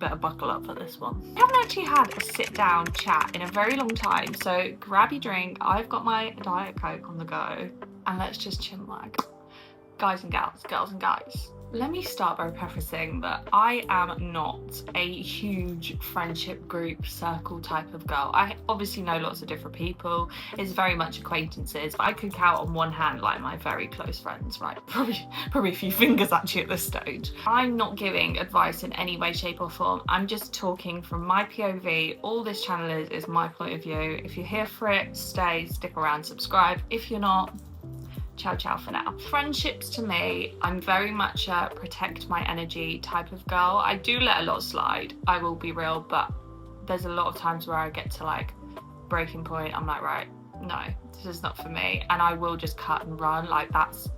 better buckle up for this one. I haven't actually had a sit down chat in a very long time, so grab your drink. I've got my Diet Coke on the go, and let's just chinwag. Guys and gals, girls and guys. Let me start by prefacing that I am not a huge friendship group circle type of girl. I obviously know lots of different people. It's very much acquaintances, but I could count on one hand like my very close friends, right? Probably a few fingers actually at this stage. I'm not giving advice in any way, shape or form. I'm just talking from my POV. All this channel is my point of view. If you're here for it, stick around, subscribe. If you're not, ciao for now. Friendships to me, I'm very much a protect my energy type of girl. I do let a lot slide, I will be real, but there's a lot of times where I get to like breaking point. I'm like, right, no, this is not for me, and I will just cut and run. Like that's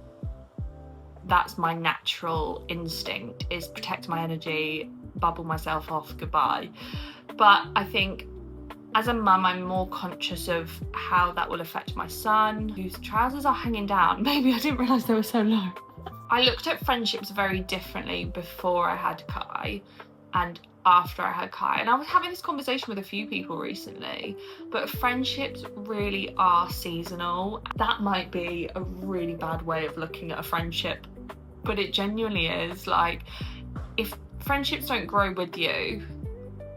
my natural instinct, is protect my energy, bubble myself off, goodbye. But I think as a mum, I'm more conscious of how that will affect my son, whose trousers are hanging down. Maybe I didn't realise they were so low. I looked at friendships very differently before I had Kai and after I had Kai. And I was having this conversation with a few people recently, but friendships really are seasonal. That might be a really bad way of looking at a friendship, but it genuinely is. Like, if friendships don't grow with you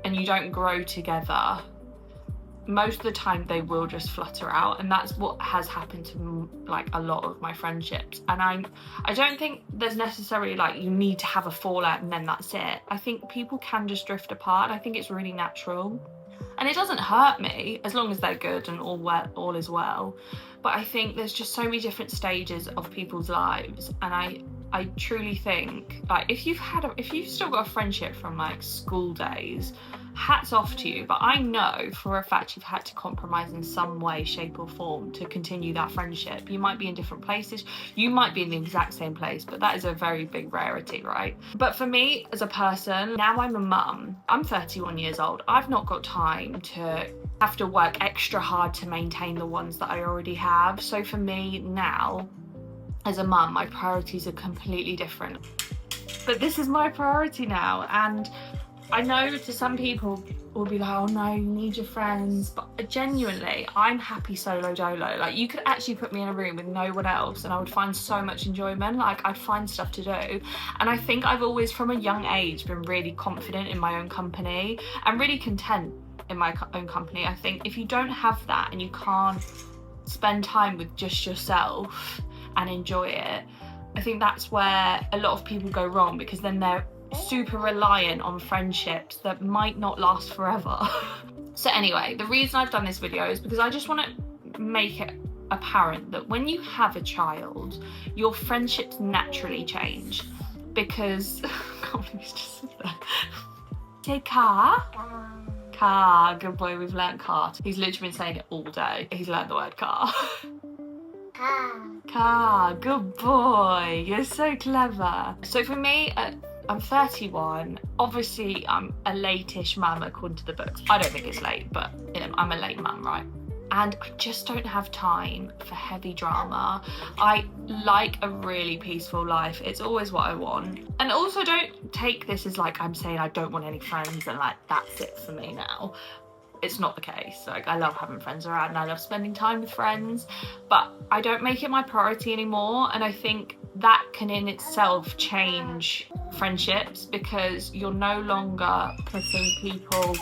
and you don't grow together, most of the time they will just flutter out, and that's what has happened to like a lot of my friendships. And I don't think there's necessarily like you need to have a fallout and then that's it. I think people can just drift apart, and I think it's really natural, and it doesn't hurt me as long as they're good and all is well. But I think there's just so many different stages of people's lives, and I truly think like if you've still got a friendship from like school days, hats off to you. But I know for a fact you've had to compromise in some way, shape or form to continue that friendship. You might be in different places, you might be in the exact same place, but that is a very big rarity, right? But for me as a person, now I'm a mum, I'm 31 years old, I've not got time to have to work extra hard to maintain the ones that I already have. So for me now, as a mum, my priorities are completely different. But this is my priority now, and I know to some people will be like, oh no, you need your friends, but genuinely, I'm happy solo dolo. Like, you could actually put me in a room with no one else and I would find so much enjoyment. Like, I'd find stuff to do. And I think I've always, from a young age, been really confident in my own company and really content in my own company. I think if you don't have that and you can't spend time with just yourself and enjoy it, I think that's where a lot of people go wrong, because then they're super reliant on friendships that might not last forever. So anyway, the reason I've done this video is because I just want to make it apparent that when you have a child, your friendships naturally change, because I can't believe he's just sitting there. Say car. Car, good boy, we've learnt car. He's literally been saying it all day. He's learnt the word car. Car, good boy, you're so clever. So for me, I'm 31. Obviously, I'm a late-ish mum according to the books. I don't think it's late, but you know, I'm a late mum, right? And I just don't have time for heavy drama. I like a really peaceful life. It's always what I want. And also, don't take this as like I'm saying I don't want any friends and like that's it for me now. It's not the case. Like, I love having friends around and I love spending time with friends, but I don't make it my priority anymore. And I think that can in itself change friendships, because you're no longer putting people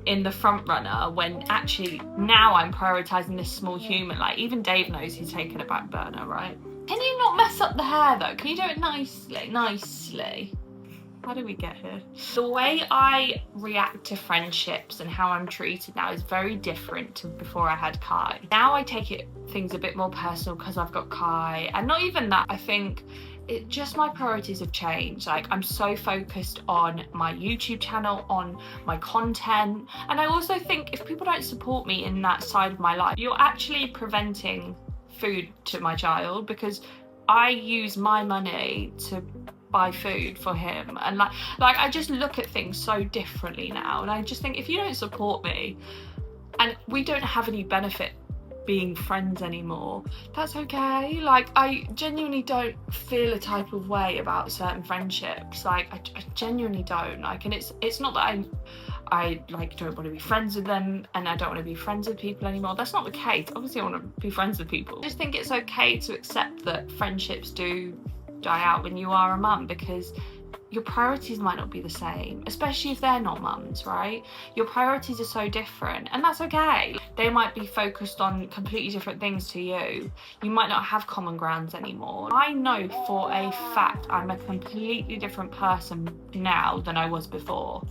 in the front runner, when actually now I'm prioritizing this small human. Like, even Dave knows he's taken a back burner, right? Can you not mess up the hair though? Can you do it nicely? How did we get here? The way I react to friendships and how I'm treated now is very different to before I had Kai. Now I take things a bit more personal because I've got Kai, and not even that, I think it just, my priorities have changed. Like, I'm so focused on my YouTube channel, on my content, and I also think if people don't support me in that side of my life, you're actually preventing food to my child, because I use my money to buy food for him, and like I just look at things so differently now, and I just think if you don't support me and we don't have any benefit being friends anymore, that's okay. Like, I genuinely don't feel a type of way about certain friendships. Like, I genuinely don't. Like, and it's not that I like don't want to be friends with them and I don't want to be friends with people anymore. That's not the case. Obviously I want to be friends with people. I just think it's okay to accept that friendships do die out when you are a mum, because your priorities might not be the same, especially if they're not mums, right? Your priorities are so different, and that's okay. They might be focused on completely different things to you. You might not have common grounds anymore. I know for a fact I'm a completely different person now than I was before.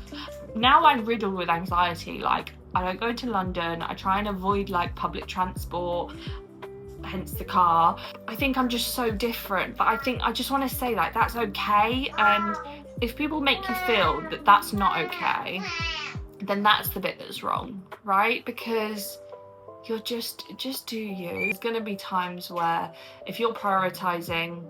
Now I'm riddled with anxiety. Like, I don't go to London, I try and avoid like public transport, hence the car. I think I'm just so different, but I think I just want to say like that's okay. And if people make you feel that that's not okay, then that's the bit that's wrong, right? Because you're just do you. There's going to be times where if you're prioritizing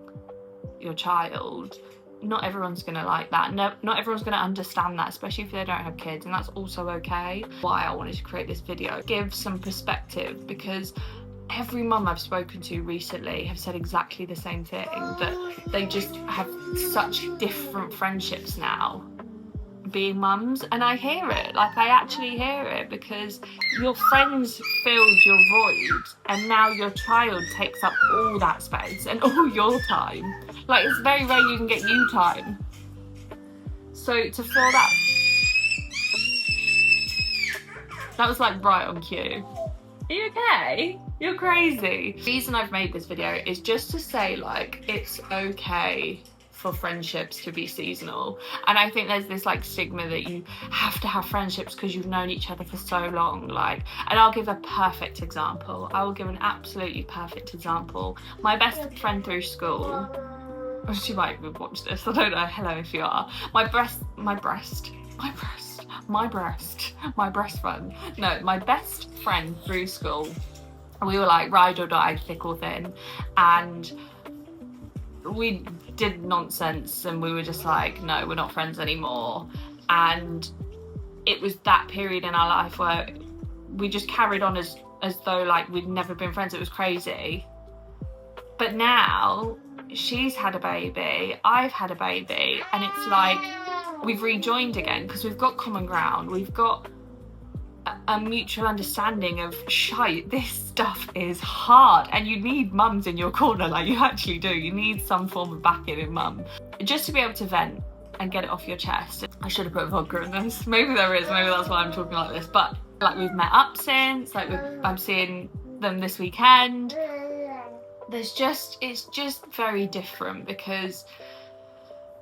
your child, not everyone's going to like that. No, not everyone's going to understand that, especially if they don't have kids, and that's also okay. Why I wanted to create this video, give some perspective, because every mum I've spoken to recently have said exactly the same thing, that they just have such different friendships now being mums. And I hear it, like I actually hear it, because your friends filled your void and now your child takes up all that space and all your time. Like, it's very rare you can get you time. So to fill that was like right on cue. Are you okay? You're crazy. The reason I've made this video is just to say, like, it's okay for friendships to be seasonal. And I think there's this like stigma that you have to have friendships because you've known each other for so long. Like, and I'll give a perfect example. I will give an absolutely perfect example. My best friend through school, she might even watch this, I don't know, hello if you are. My best friend. No, my best friend through school. We were like ride or die, thick or thin, and we did nonsense and we were just like, no, we're not friends anymore. And it was that period in our life where we just carried on as though like we'd never been friends. It was crazy. But now she's had a baby, I've had a baby, and it's like we've rejoined again because we've got common ground. We've got a mutual understanding of shite, this stuff is hard, and you need mums in your corner. Like, you actually do. You need some form of backing in mum, just to be able to vent and get it off your chest. I should have put vodka in this. Maybe there is, maybe that's why I'm talking like this. But like, we've met up since, like I'm seeing them this weekend. It's just very different because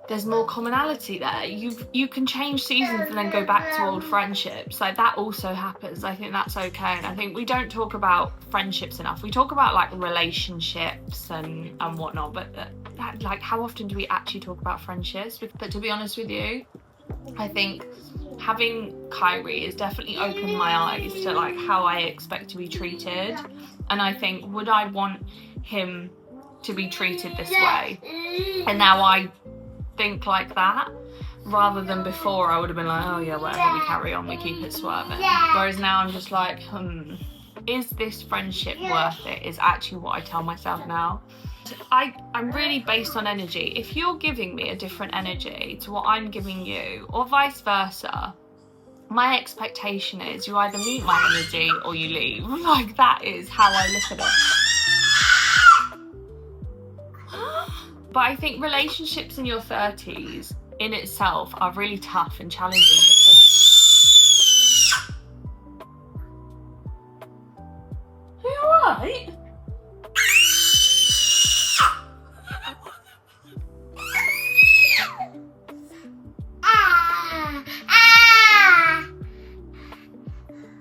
there's more commonality there. You can change seasons and then go back to old friendships. Like, that also happens. I think that's okay. And I think we don't talk about friendships enough. We talk about like relationships and whatnot, but that, like, how often do we actually talk about friendships? But to be honest with you, I think having Kyrie has definitely opened my eyes to like how I expect to be treated. And I think, would I want him to be treated this way? And now I think like that, rather than before I would have been like, oh yeah, whatever, we carry on, we keep it swerving. Whereas now I'm just like, is this friendship worth it, is actually what I tell myself now. I'm really based on energy. If you're giving me a different energy to what I'm giving you, or vice versa, my expectation is you either meet my energy or you leave. Like, that is how I look at it. But I think relationships in your 30s in itself are really tough and challenging because... Are you alright?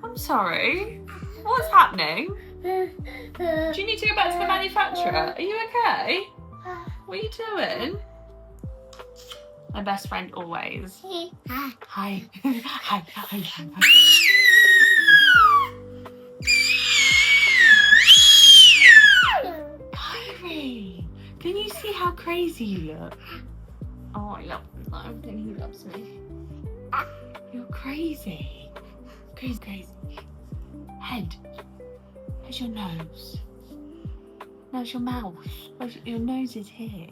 I'm sorry. What's happening? Do you need to go back to the manufacturer? Are you okay? What are you doing? My best friend always. Hi. Hi. Hi. Hi. Kyrie, can you see how crazy you look? Oh, I love him though. I think he loves me. You're crazy. Crazy, crazy. Head. Where's your nose? Where's your mouth? Your nose is here.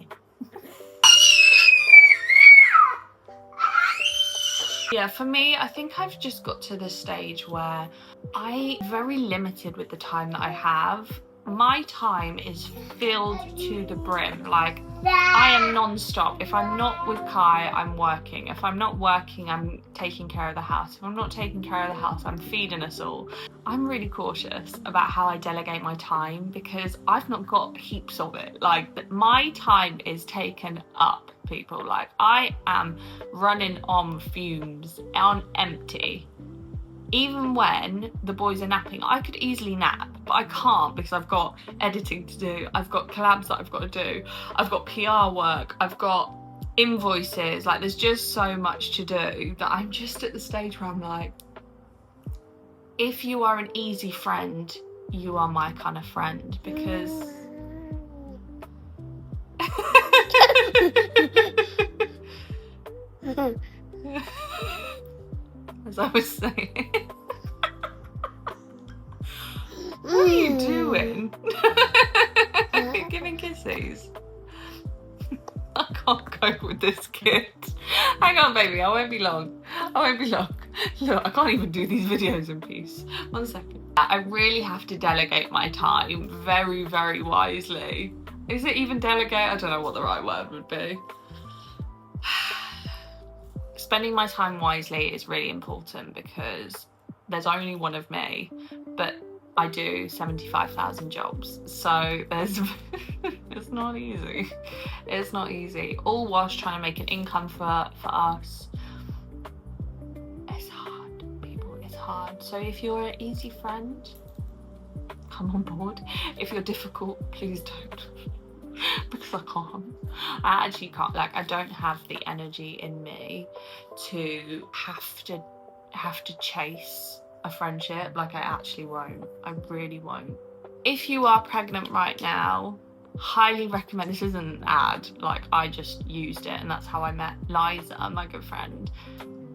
Yeah, for me, I think I've just got to the stage where I'm very limited with the time that I have. My time is filled to the brim. Like, I am non-stop. If I'm not with Kai, I'm working. If I'm not working, I'm taking care of the house. If I'm not taking care of the house, I'm feeding us all. I'm really cautious about how I delegate my time because I've not got heaps of it. Like, my time is taken up, people. Like, I am running on fumes, on empty. Even when the boys are napping, I could easily nap, but I can't because I've got editing to do, I've got collabs that I've got to do, I've got PR work, I've got invoices, like there's just so much to do that I'm just at the stage where I'm like, if you are an easy friend, you are my kind of friend, because as I was saying. What are you doing? You're giving kisses. I can't cope with this kid. Hang on, baby, I won't be long. I won't be long. Look, I can't even do these videos in peace. 1 second. I really have to delegate my time very, very wisely. Is it even delegate? I don't know what the right word would be. Spending my time wisely is really important because there's only one of me, but I do 75,000 jobs. So there's, it's not easy. It's not easy. All whilst trying to make an income for us. It's hard, people, it's hard. So if you're an easy friend, come on board. If you're difficult, please don't. Because I can't. I actually can't. Like, I don't have the energy in me to have to chase a friendship. Like, I actually won't. I really won't. If you are pregnant right now, highly recommend. This isn't an ad. Like, I just used it, and that's how I met Liza, my good friend.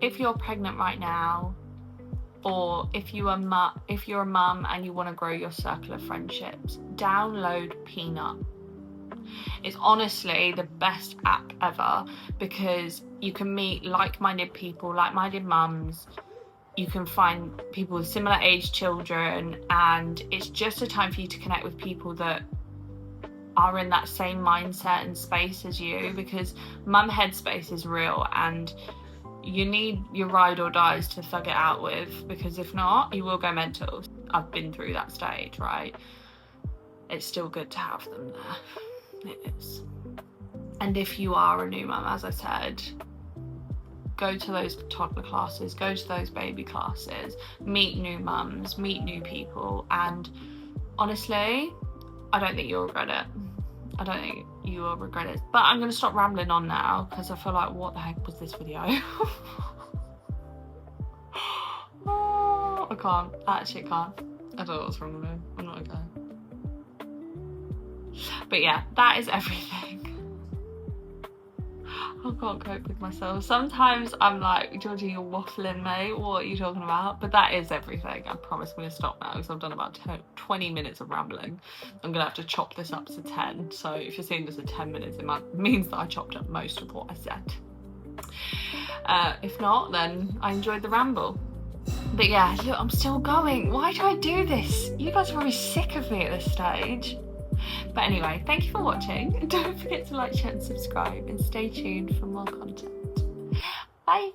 If you're pregnant right now, or if you're a mum and you want to grow your circle of friendships, download Peanut. It's honestly the best app ever because you can meet like-minded people, like-minded mums. You can find people with similar age children, and it's just a time for you to connect with people that are in that same mindset and space as you, because mum headspace is real and you need your ride or dies to thug it out with, because if not, you will go mental. I've been through that stage, right? It's still good to have them there. It is. And if you are a new mum, as I said, go to those toddler classes, go to those baby classes, meet new mums, meet new people, and honestly, I don't think you'll regret it. I don't think you will regret it. But I'm going to stop rambling on now because I feel like, what the heck was this video? Oh, I can't. I actually can't. I don't know what's wrong with me. I'm not okay. But yeah, that is everything. I can't cope with myself. Sometimes I'm like, Georgie, you're waffling, mate. What are you talking about? But that is everything. I promise I'm going to stop now because I've done about 20 minutes of rambling. I'm going to have to chop this up to 10. So if you're seeing this at 10 minutes, it means that I chopped up most of what I said. If not, then I enjoyed the ramble. But yeah, look, I'm still going. Why do I do this? You guys are probably sick of me at this stage. But anyway, thank you for watching. Don't forget to like, share and subscribe, and stay tuned for more content. Bye.